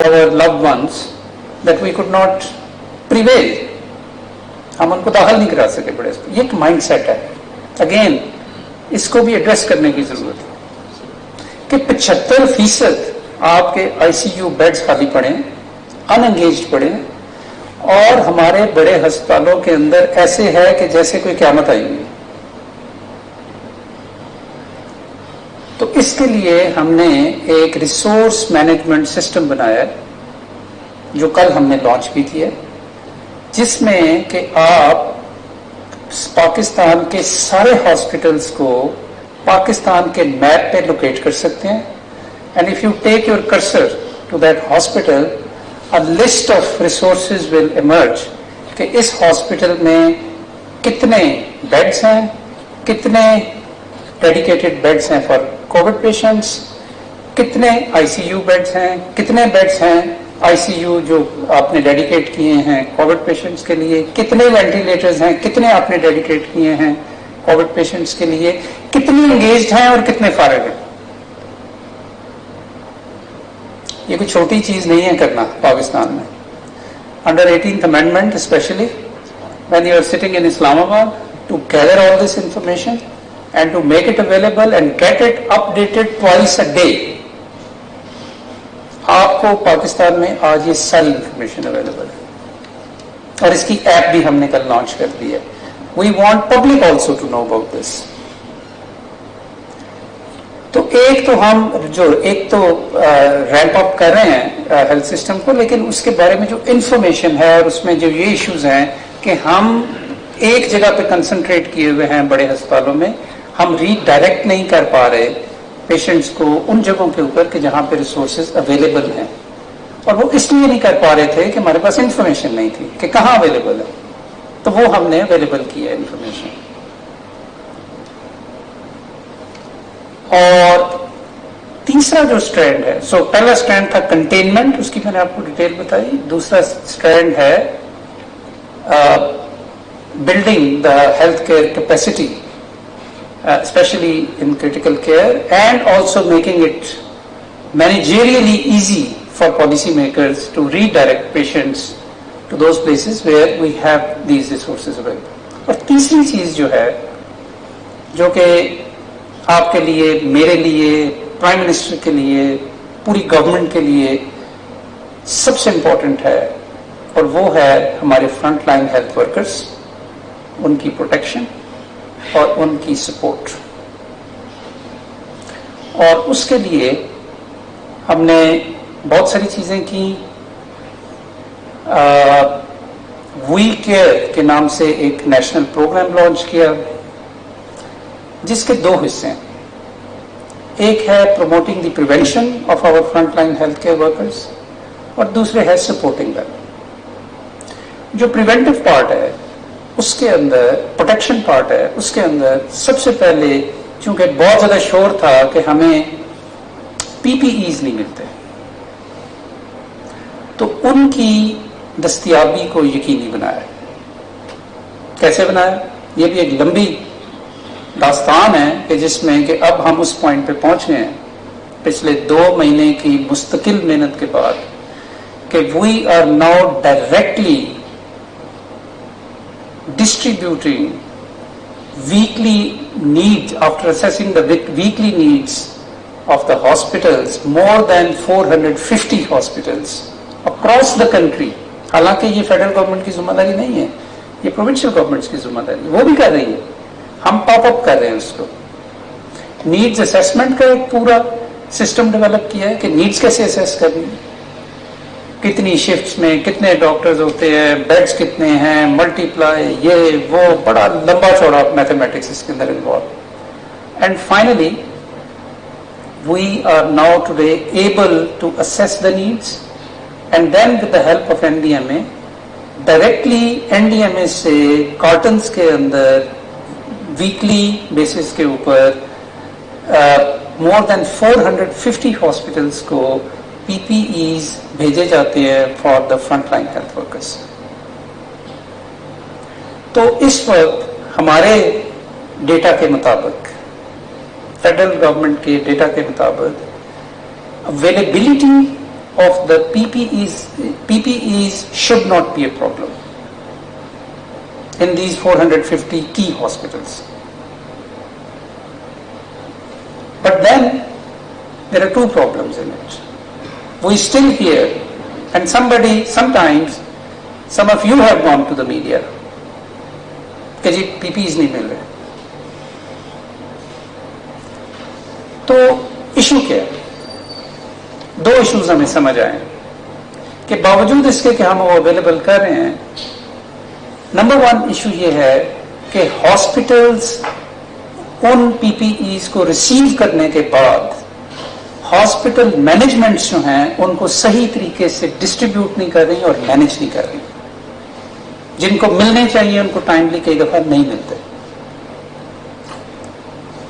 our loved ones that we could not prevail. ہم ان کو داخل نہیں کرا سکے بڑے اسپتال. یہ ایک مائنڈ سیٹ ہے. اگین اس کو بھی ایڈریس کرنے کی ضرورت ہے کہ 75% آپ کے آئی سی یو بیڈز خالی پڑے ہیں, ان انگیجڈ پڑے ہیں, اور ہمارے بڑے ہسپتالوں کے اندر ایسے ہے کہ جیسے کوئی قیامت آئی ہوئی. تو اس کے لیے ہم نے ایک ریسورس مینجمنٹ سسٹم بنایا ہے جو کل ہم نے لانچ بھی کیا ہے, جس میں کہ آپ پاکستان کے سارے ہاسپٹلس کو پاکستان کے میپ پہ لوکیٹ کر سکتے ہیں. And if you take your cursor to that hospital, a list of resources will emerge کہ اس ہاسپٹل میں کتنے بیڈس ہیں, کتنے ڈیڈیکیٹڈ بیڈس ہیں فار کووڈ پیشنٹس, کتنے آئی سی یو بیڈس ہیں, کتنے بیڈس ہیں آئی سی یو جو آپ نے ڈیڈیکیٹ کیے ہیں کووڈ پیشنٹس کے لیے, کتنے وینٹیلیٹرز ہیں, کتنے آپ نے ڈیڈیکیٹ کیے ہیں کووڈ پیشنٹس کے لیے, کتنے انگیجڈ ہیں اور کتنے فارغ ہیں. یہ کوئی چھوٹی چیز نہیں ہے کرنا پاکستان میں. Under 18th amendment especially when you are sitting in Islamabad to gather all this information and to make it available and get it updated twice a day. آپ کو پاکستان میں آج یہ ساری انفارمیشن اویلیبل ہے, اور اس کی ایپ بھی ہم نے کل لانچ کر دی ہے. We want public also to know about this. تو ایک تو ہم ریمپ اپ کر رہے ہیں ہیلتھ سسٹم کو, لیکن اس کے بارے میں جو انفارمیشن ہے اور اس میں جو یہ ایشوز ہیں کہ ہم ایک جگہ پہ کنسنٹریٹ کیے ہوئے ہیں بڑے ہسپتالوں میں, ہم ری ڈائریکٹ نہیں کر پا رہے پیشنٹس کو ان جگہوں کے اوپر کہ جہاں پہ ریسورسز اویلیبل ہیں. اور وہ اس لیے نہیں کر پا رہے تھے کہ ہمارے پاس انفارمیشن نہیں تھی کہ کہاں اویلیبل ہے, تو وہ ہم نے اویلیبل کیا ہے انفارمیشن. اور تیسرا جو اسٹرینڈ ہے, سو پہلا اسٹرینڈ تھا کنٹینمنٹ, اس کی میں نے آپ کو ڈیٹیل بتائی. دوسرا اسٹرینڈ ہے building the health care capacity especially in critical care, and also making it managerially easy for policy makers to redirect patients to those places where we have these resources available. اور تیسری چیز جو ہے, جو کہ آپ کے لیے, میرے لیے, پرائم منسٹر کے لیے, پوری گورنمنٹ کے لیے سب سے امپورٹنٹ ہے, اور وہ ہے ہمارے فرنٹ لائن ہیلتھ ورکرز, ان کی پروٹیکشن اور ان کی سپورٹ. اور اس کے لیے ہم نے بہت ساری چیزیں کی. وی کیئر کے نام سے ایک نیشنل پروگرام لانچ کیا, جس کے دو حصے ہیں. ایک ہے promoting the prevention of our front line health care workers, اور دوسرے ہے سپورٹنگ دیم. جو پریونٹیو پارٹ ہے اس کے اندر, پروٹیکشن پارٹ ہے اس کے اندر, سب سے پہلے چونکہ بہت زیادہ شور تھا کہ ہمیں پی پی ایز نہیں ملتے, تو ان کی دستیابی کو یقینی بنایا. کیسے بنایا؟ یہ بھی ایک لمبی داستان ہے کہ جس میں کہ اب ہم اس پوائنٹ پہ پہنچ گئے ہیں پچھلے 2 مہینے کی مستقل محنت کے بعد کہ we are now directly distributing weekly need, after assessing the weekly needs of the hospitals, more than 450 hospitals across the country. حالانکہ یہ فیڈرل گورنمنٹ کی ذمہ داری نہیں ہے, یہ پروونشل گورنمنٹس کی ذمہ داری ہے, وہ بھی کر رہی ہے, ہم پاپ اپ کر رہے ہیں اس کو. نیڈز اسیسمنٹ کا ایک پورا سسٹم ڈیولپ کیا ہے کہ نیڈز کیسے اسیس کرنی, کتنی شفٹس میں کتنے ڈاکٹرز ہوتے ہیں, بیڈس کتنے ہیں, ملٹی پلائی, یہ وہ بڑا لمبا چوڑا میتھمیٹکس اس کے اندر involve. And finally we are now today able to assess the needs, and then with the help of N D M A directly N D M A سے کارٹنس کے اندر ویکلی بیسس کے اوپر مور than 450 hospitals کو پی پی as بھیجے جاتے ہیں for the front line health workers. تو اس وقت ہمارے ڈیٹا کے مطابق, فیڈرل گورنمنٹ کے ڈیٹا کے مطابق, availability of the PPEs should not be a problem in these 450 key hospitals. But then there are two problems in it. We still hear, and sometimes some of you have gone to the media کہ جی PPEs نہیں مل رہے. تو issue کیا ہے؟ دو issues ہمیں سمجھ آئے کہ باوجود اس کے کہ ہم وہ اویلیبل کر رہے ہیں. نمبر ون ایشو یہ ہے کہ ہاسپٹلز ان PPEs کو ریسیو کرنے کے بعد ہاسپٹل مینجمنٹس جو ہیں ان کو صحیح طریقے سے ڈسٹریبیوٹ نہیں کر رہی اور مینج نہیں کر رہی. جن کو ملنے چاہیے ان کو ٹائملی کئی دفعہ نہیں ملتے.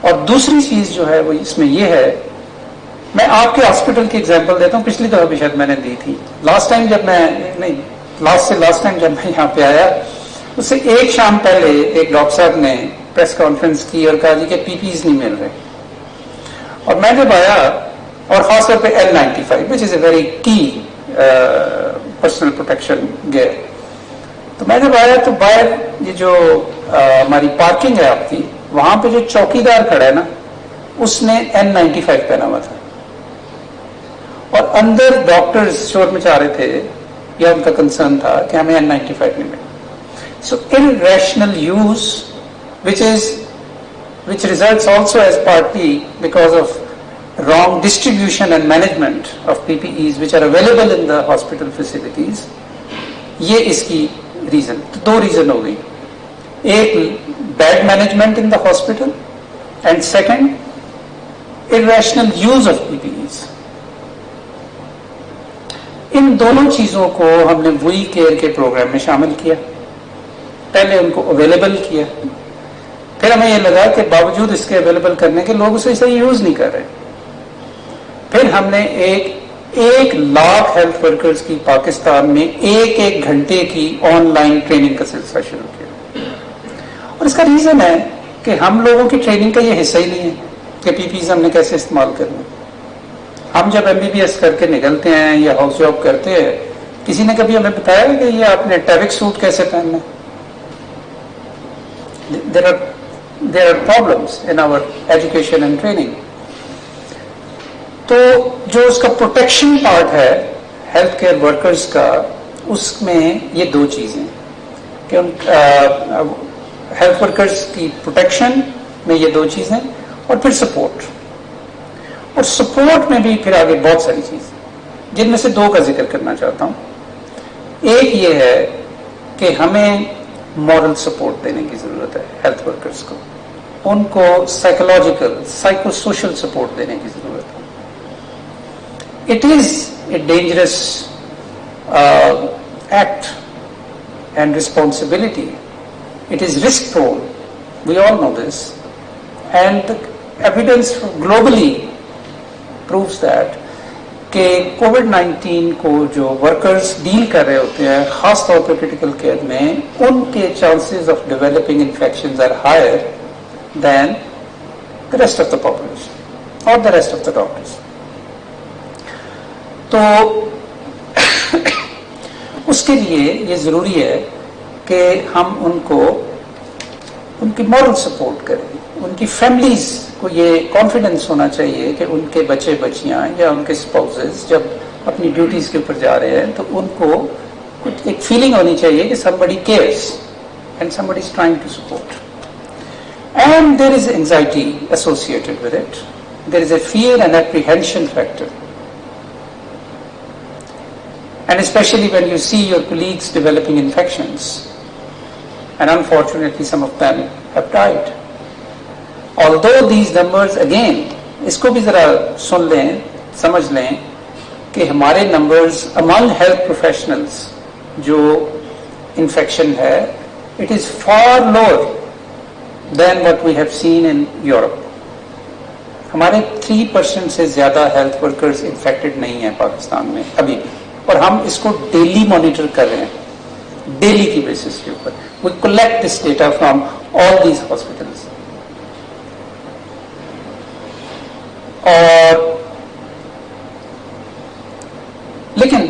اور دوسری چیز جو ہے وہ اس میں یہ ہے، میں آپ کے ہاسپٹل کی ایگزامپل دیتا ہوں. پچھلی دفعہ بھی شاید میں نے دی تھی. لاسٹ ٹائم جب میں یہاں پہ آیا اس سے ایک شام پہلے ایک ڈاکٹر صاحب نے پریس کانفرنس کی اور کہا جی کہ PPEs نہیں مل رہے. اور میں جب آیا، اور خاص طور پہ N95 which is a very key personal protection gear, تو میں جب آیا تو باہر یہ جو ہماری پارکنگ ہے آپ کی، وہاں پہ جو چوکیدار کھڑا ہے نا، اس نے N95 پہنا ہوا تھا. اور اندر ڈاکٹرز شور مچا رہے تھے، یا ان کا کنسرن تھا کہ ہمیں N95 نہیں ملے. So irrational use, which results also as partly because of wrong distribution and management of PPEs which are available in the hospital facilities. یہ اس کی ریزن، دو ریزن ہو گئی. ایک bad management in the hospital and second irrational use of PPEs. ان دونوں چیزوں کو ہم نے we care کے پروگرام میں شامل کیا. پہلے ان کو اویلیبل کیا، پھر ہمیں یہ لگا کہ باوجود اس کے اویلیبل کرنے کے لوگ اسے صحیح یوز نہیں کر رہے. پھر ہم نے 1 لاکھ ہیلتھ ورکرز کی پاکستان میں 1 گھنٹے کی آن لائن ٹریننگ کا سلسلہ شروع کیا. اور اس کا ریزن ہے کہ ہم لوگوں کی ٹریننگ کا یہ حصہ ہی نہیں ہے کہ PPEs ہم نے کیسے استعمال کرنا. ہم جب MBBS کر کے نکلتے ہیں یا ہاؤس جاب کرتے ہیں، کسی نے کبھی ہمیں بتایا کہ یہ آپ نے ٹیرک سوٹ کیسے پہننا ہے. There are problems in our education and training. تو جو اس کا پروٹیکشن پارٹ ہے ہیلتھ کیئر ورکرز کا، اس میں یہ دو چیزیں کہ ہیلتھ ورکرز کی پروٹیکشن میں یہ دو چیزیں، اور پھر سپورٹ. اور سپورٹ میں بھی پھر آگے بہت ساری چیزیں، جن میں سے دو کا ذکر کرنا چاہتا ہوں. ایک یہ ہے کہ ہمیں مورل سپورٹ دینے کی ضرورت ہے ہیلتھ ورکرز کو. ان کو سائیکولوجیکل سائیکو سوشل سپورٹ دینے کی ضرورت ہے. It is a dangerous act and responsibility. It is risk prone. We all know this. And the evidence globally proves that کہ کووڈ-19 کو جو ورکرز ڈیل کر رہے ہوتے ہیں خاص طور پہ کریٹیکل کیئر میں، ان کے chances of developing infections are higher than the rest of the population or the rest of the doctors. تو اس کے لیے یہ ضروری ہے کہ ہم ان کو ان کی مورل سپورٹ کریں. ان کی فیملیز کو یہ کانفیڈنس ہونا چاہیے کہ ان کے بچے بچیاں یا ان کے اسپاؤسز جب اپنی ڈیوٹیز کے اوپر جا رہے ہیں تو ان کو کچھ ایک فیلنگ ہونی چاہیے کہ somebody cares and somebody is trying to support. And there is anxiety associated with it. There is a fear and apprehension factor. And especially when you see your colleagues developing infections, and unfortunately some of them have died. Although these numbers, again, اس کو بھی ذرا سن لیں، سمجھ لیں کہ ہمارے numbers among health professionals جو infection ہے it is far lower than what we have seen in Europe. ہمارے 3% سے زیادہ ہیلتھ ورکرز انفیکٹڈ نہیں ہیں پاکستان میں ابھی بھی، اور ہم اس کو ڈیلی مانیٹر کر رہے ہیں، ڈیلی کی بیسس کے اوپر. We collect this data from all these hospitals. اور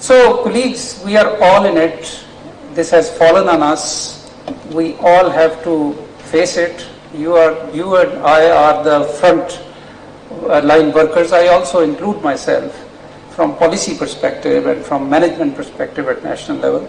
So colleagues, we are all in it. This has fallen on us. We all have to face it. You and I are the front line workers. I also include myself from policy perspective and from management perspective at national level.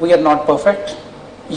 we are not perfect.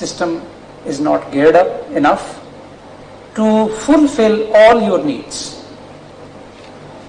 system is not geared up enough to fulfill all your needs.